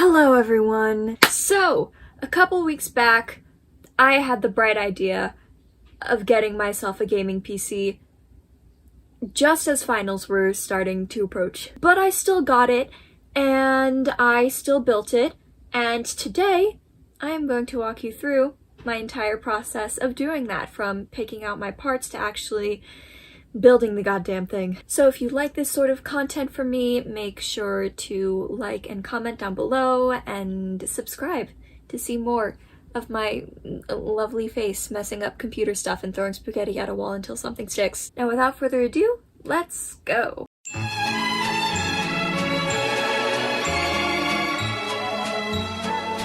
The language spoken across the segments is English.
Hello everyone! So, a couple weeks back, I had the bright idea of getting myself a gaming PC just as finals were starting to approach. But I still got it, and I still built it, and today I am going to walk you through my entire process of doing that, from picking out my parts to actually building the goddamn thing. So if you like this sort of content from me, make sure to like and comment down below and subscribe to see more of my lovely face messing up computer stuff and throwing spaghetti at a wall until something sticks. Now without further ado, let's go!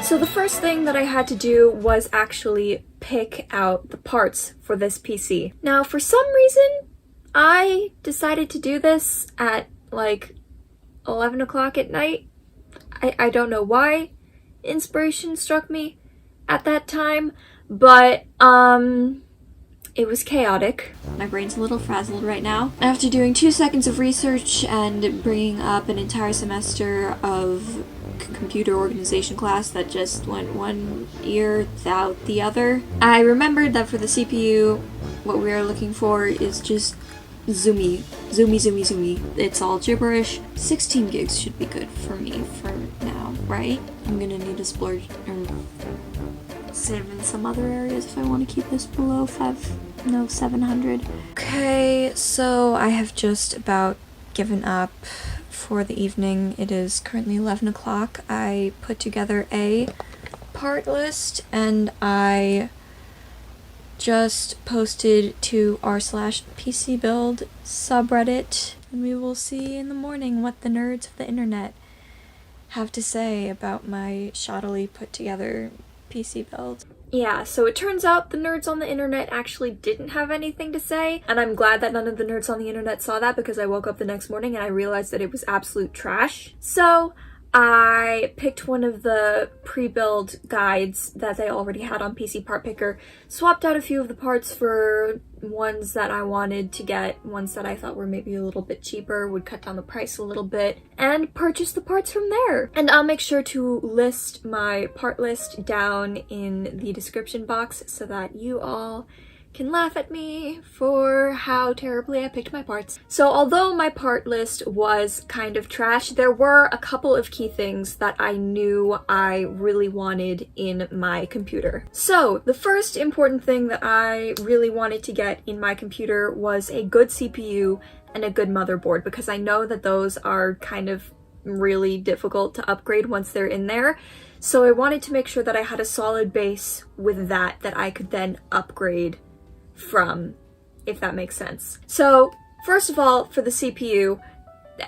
So the first thing that I had to do was actually pick out the parts for this PC. Now for some reason, I decided to do this at like 11 o'clock at night. I don't know why inspiration struck me at that time, but it was chaotic. My brain's a little frazzled right now. After doing 2 seconds of research and bringing up an entire semester of computer organization class that just went one ear out the other, I remembered that for the CPU, what we are looking for is just zoomy. It's all gibberish. 16 gigs should be good for me for now, right? I'm gonna need to splurge or save in some other areas if I want to keep this below 700. Okay, so I have just about given up for the evening. It is currently 11 o'clock. I put together a part list and I just posted to r/PC build subreddit, and we will see in the morning what the nerds of the internet have to say about my shoddily put together PC build. Yeah, so it turns out the nerds on the internet actually didn't have anything to say, and I'm glad that none of the nerds on the internet saw that, because I woke up the next morning and I realized that it was absolute trash. So I picked one of the pre-build guides that they already had on PCPartPicker, swapped out a few of the parts for ones that I wanted to get, ones that I thought were maybe a little bit cheaper, would cut down the price a little bit, and purchased the parts from there. And I'll make sure to list my part list down in the description box so that you all can laugh at me for how terribly I picked my parts. So although my part list was kind of trash, there were a couple of key things that I knew I really wanted in my computer. So the first important thing that I really wanted to get in my computer was a good CPU and a good motherboard, because I know that those are kind of really difficult to upgrade once they're in there. So I wanted to make sure that I had a solid base with that I could then upgrade from, if that makes sense. So first of all, for the CPU,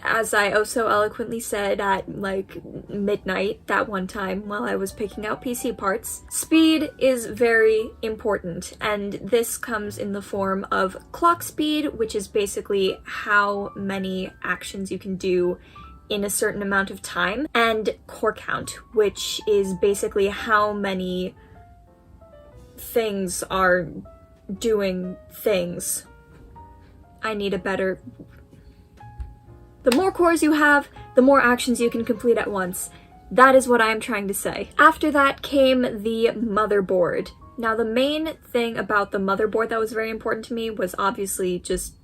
as I oh so eloquently said at like midnight that one time while I was picking out PC parts, speed is very important, and this comes in the form of clock speed, which is basically how many actions you can do in a certain amount of time, and core count, which is basically how many things are doing things. I need a better... The more cores you have, the more actions you can complete at once. That is what I am trying to say. After that came the motherboard. Now the main thing about the motherboard that was very important to me was obviously just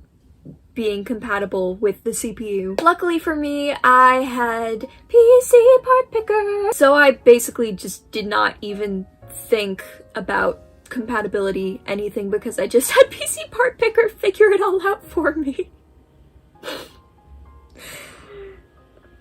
being compatible with the CPU. Luckily for me, I had PCPartPicker, so I basically just did not even think about compatibility anything, because I just had PCPartPicker figure it all out for me.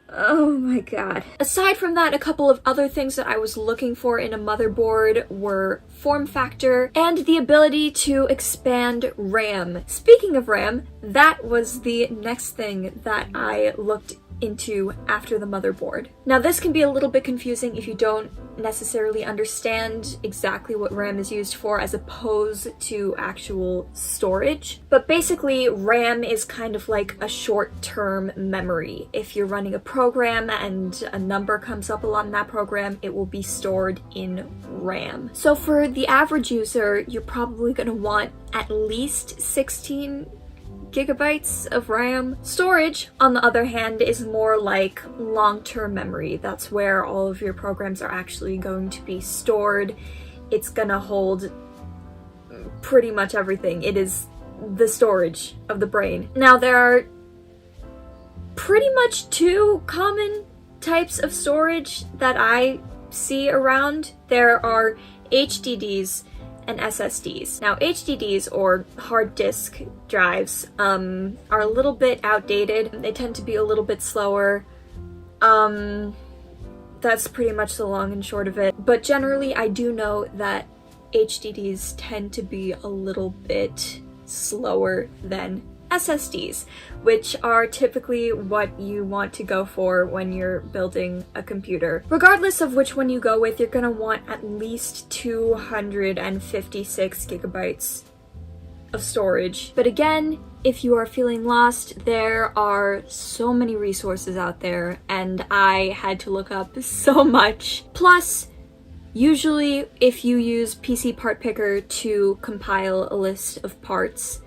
Oh my god. Aside from that, a couple of other things that I was looking for in a motherboard were form factor and the ability to expand RAM. Speaking of RAM, that was the next thing that I looked into after the motherboard. Now this can be a little bit confusing if you don't necessarily understand exactly what RAM is used for as opposed to actual storage. But basically RAM is kind of like a short-term memory. If you're running a program and a number comes up a lot in that program, it will be stored in RAM. So for the average user, you're probably going to want at least 16 gigabytes of RAM. Storage, on the other hand, is more like long-term memory. That's where all of your programs are actually going to be stored. It's gonna hold pretty much everything. It is the storage of the brain. Now, there are pretty much two common types of storage that I see around. There are HDDs and SSDs. Now, HDDs, or hard disk drives, are a little bit outdated. They tend to be a little bit slower. That's pretty much the long and short of it. But generally, I do know that HDDs tend to be a little bit slower than SSDs, which are typically what you want to go for when you're building a computer. Regardless of which one you go with, you're gonna want at least 256 gigabytes of storage. But again, if you are feeling lost, there are so many resources out there, and I had to look up so much. Plus, usually if you use PCPartPicker to compile a list of parts,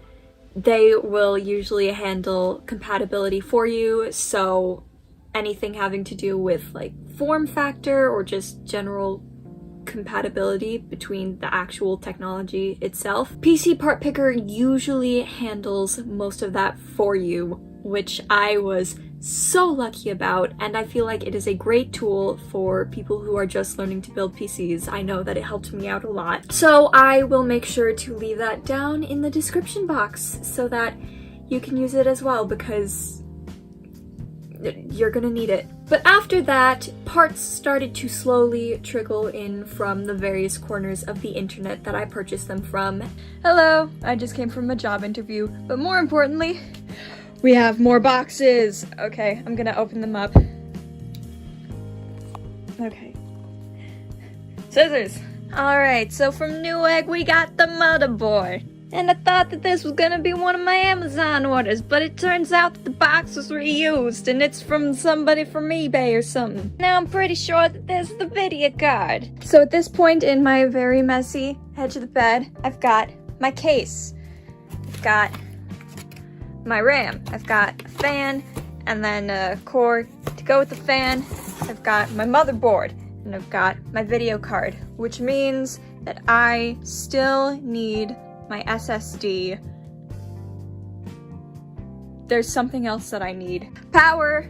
they will usually handle compatibility for you, so anything having to do with like form factor or just general compatibility between the actual technology itself, PCPartPicker usually handles most of that for you, which I was so lucky about, and I feel like it is a great tool for people who are just learning to build PCs. I know that it helped me out a lot. So I will make sure to leave that down in the description box so that you can use it as well, because you're gonna need it. But after that, parts started to slowly trickle in from the various corners of the internet that I purchased them from. Hello, I just came from a job interview, but more importantly, we have more boxes. Okay, I'm gonna open them up. Okay. Scissors. Alright, so from Newegg we got the motherboard. And I thought that this was gonna be one of my Amazon orders, but it turns out that the box was reused and it's from somebody from eBay or something. Now I'm pretty sure that this is the video card. So at this point in my very messy edge of the bed, I've got my case. I've got my RAM, I've got a fan, and then a cord to go with the fan. I've got my motherboard, and I've got my video card, which means that I still need my SSD. There's something else that I need. Power!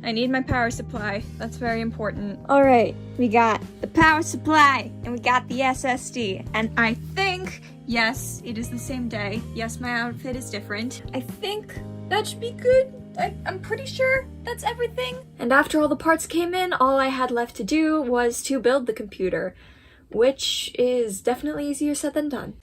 I need my power supply. That's very important. Alright, we got the power supply, and we got the SSD, and I think, yes, it is the same day. Yes, my outfit is different. I think that should be good. I'm pretty sure that's everything. And after all the parts came in, all I had left to do was to build the computer, which is definitely easier said than done.